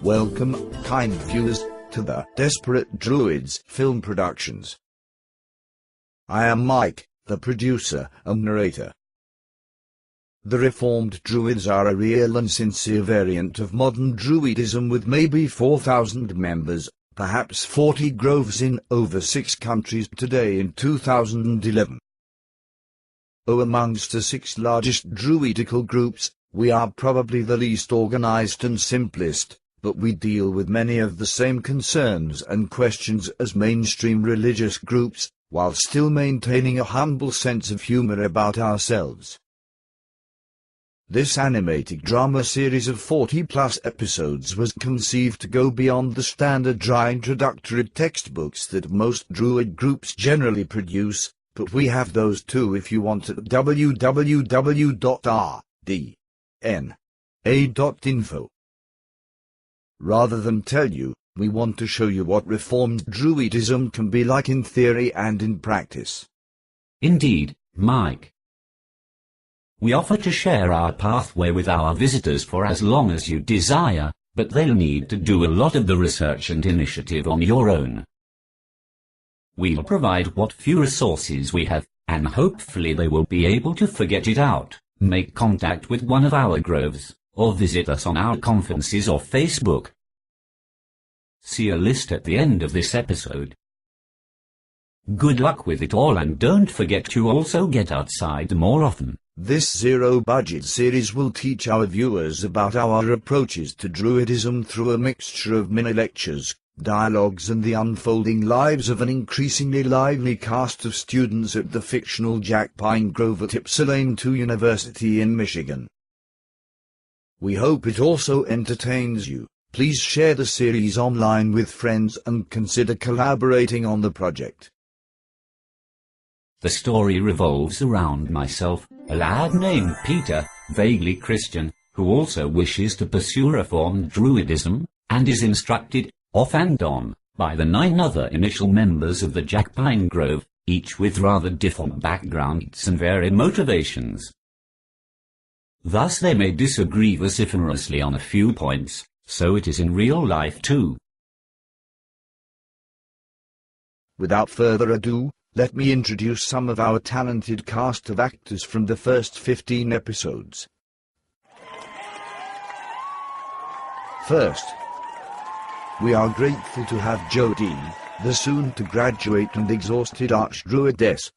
Welcome, kind viewers, to the Desperate Druids film productions. I am Mike, the producer and narrator. The Reformed Druids are a real and sincere variant of modern Druidism with maybe 4,000 members, perhaps 40 groves in over 6 countries today in 2011. Amongst the 6 largest druidical groups, we are probably the least organized and simplest, but we deal with many of the same concerns and questions as mainstream religious groups, while still maintaining a humble sense of humor about ourselves. This animated drama series of 40-plus episodes was conceived to go beyond the standard dry introductory textbooks that most druid groups generally produce, but we have those too if you want at www.rdna.info. Rather than tell you, we want to show you what Reformed Druidism can be like in theory and in practice. Indeed, Mike. We offer to share our pathway with our visitors for as long as you desire, but they'll need to do a lot of the research and initiative on your own. We'll provide what few resources we have, and hopefully they will be able to figure it out, make contact with one of our groves, or visit us on our conferences or Facebook. See a list at the end of this episode. Good luck with it all, and don't forget to also get outside more often. This zero-budget series will teach our viewers about our approaches to Druidism through a mixture of mini-lectures, dialogues and the unfolding lives of an increasingly lively cast of students at the fictional Jack Pine Grove at Ypsilanti University in Michigan. We hope it also entertains you. Please share the series online with friends and consider collaborating on the project. The story revolves around myself, a lad named Peter, vaguely Christian, who also wishes to pursue Reformed Druidism, and is instructed, off and on, by the 9 other initial members of the Jack Pine Grove, each with rather different backgrounds and varied motivations. Thus they may disagree vociferously on a few points, so it is in real life too. Without further ado, let me introduce some of our talented cast of actors from the first 15 episodes. First, we are grateful to have Jodie, the soon-to-graduate and exhausted archdruidess.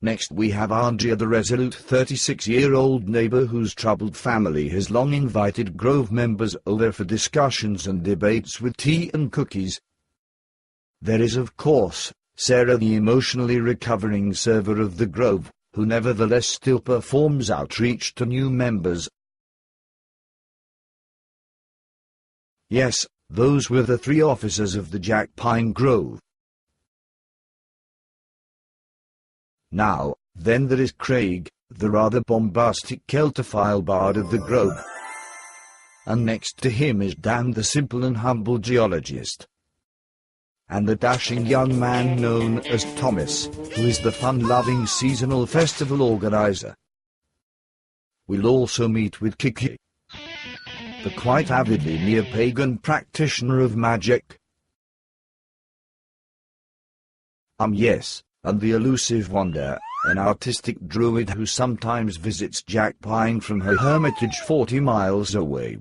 Next we have Andrea, the resolute 36-year-old neighbor whose troubled family has long invited Grove members over for discussions and debates with tea and cookies. There is, of course, Sarah, the emotionally recovering server of the Grove, who nevertheless still performs outreach to new members. Yes, those were the 3 officers of the Jack Pine Grove. Now, then there is Craig, the rather bombastic Celtophile bard of the Grove. And next to him is Dan, the simple and humble geologist. And the dashing young man known as Thomas, who is the fun-loving seasonal festival organizer. We'll also meet with Kiki, the quite avidly neo-pagan practitioner of magic. Yes, and the elusive Wanda, an artistic druid who sometimes visits Jack Pine from her hermitage 40 miles away.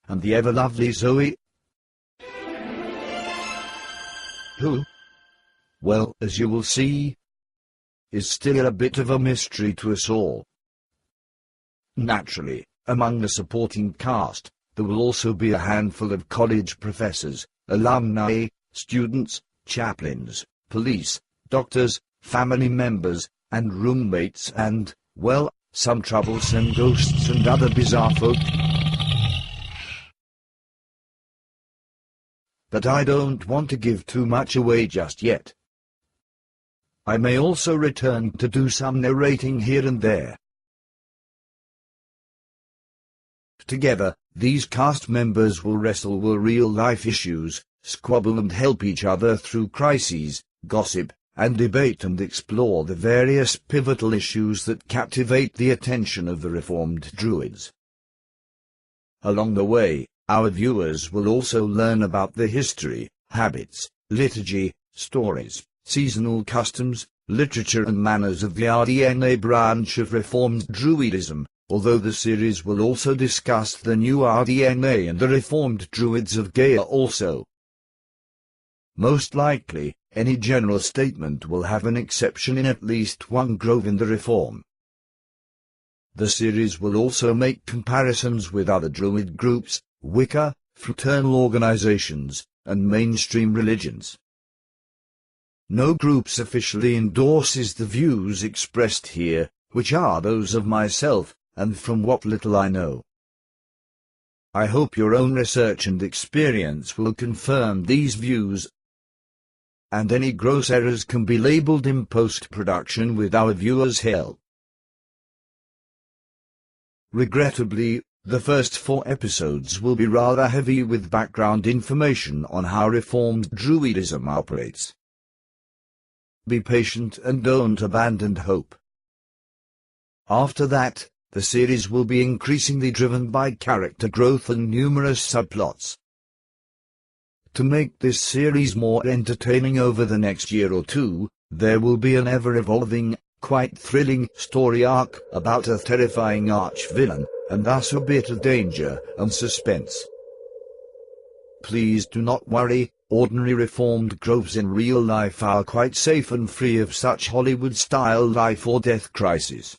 And the ever-lovely Zoe, who, well, as you will see, is still a bit of a mystery to us all. Naturally, among the supporting cast, there will also be a handful of college professors, alumni, students, chaplains, police, doctors, family members, and roommates and, well, some troublesome ghosts and other bizarre folk. But I don't want to give too much away just yet. I may also return to do some narrating here and there. Together, these cast members will wrestle with real-life issues, squabble and help each other through crises, gossip, and debate and explore the various pivotal issues that captivate the attention of the Reformed Druids. Along the way, our viewers will also learn about the history, habits, liturgy, stories, seasonal customs, literature and manners of the RDNA branch of Reformed Druidism, although the series will also discuss the new RDNA and the Reformed Druids of Gaia also. Most likely, any general statement will have an exception in at least one grove in the Reform. The series will also make comparisons with other Druid groups, Wicca, fraternal organizations, and mainstream religions. No groups officially endorses the views expressed here, which are those of myself, and from what little I know. I hope your own research and experience will confirm these views, and any gross errors can be labeled in post-production with our viewers' help. Regrettably, the first 4 episodes will be rather heavy with background information on how Reformed Druidism operates. Be patient and don't abandon hope. After that, the series will be increasingly driven by character growth and numerous subplots. To make this series more entertaining over the next year or two, there will be an ever-evolving, quite thrilling story arc about a terrifying arch-villain, and thus a bit of danger and suspense. Please do not worry, ordinary Reformed groves in real life are quite safe and free of such Hollywood-style life-or-death crises.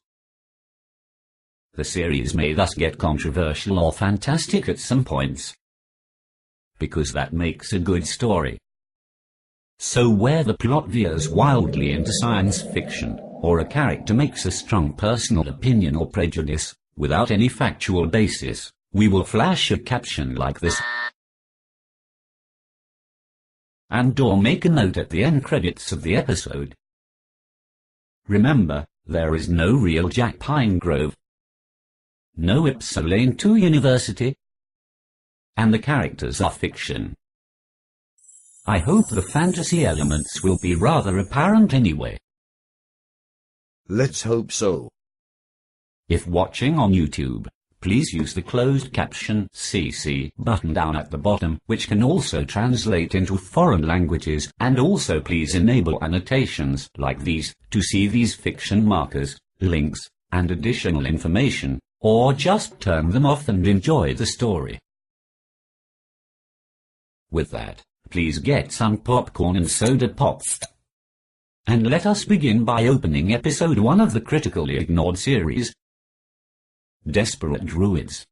The series may thus get controversial or fantastic at some points, because that makes a good story. So where the plot veers wildly into science fiction, or a character makes a strong personal opinion or prejudice, without any factual basis, we will flash a caption like this, and/or make a note at the end credits of the episode. Remember, there is no real Jack Pine Grove, no Ypsilanti 2 University, and the characters are fiction. I hope the fantasy elements will be rather apparent anyway. Let's hope so. If watching on YouTube, please use the closed caption CC button down at the bottom, which can also translate into foreign languages, and also please enable annotations like these to see these fiction markers, links, and additional information, or just turn them off and enjoy the story. With that, please get some popcorn and soda pop. And let us begin by opening episode 1 of the critically ignored series, Desperate Druids.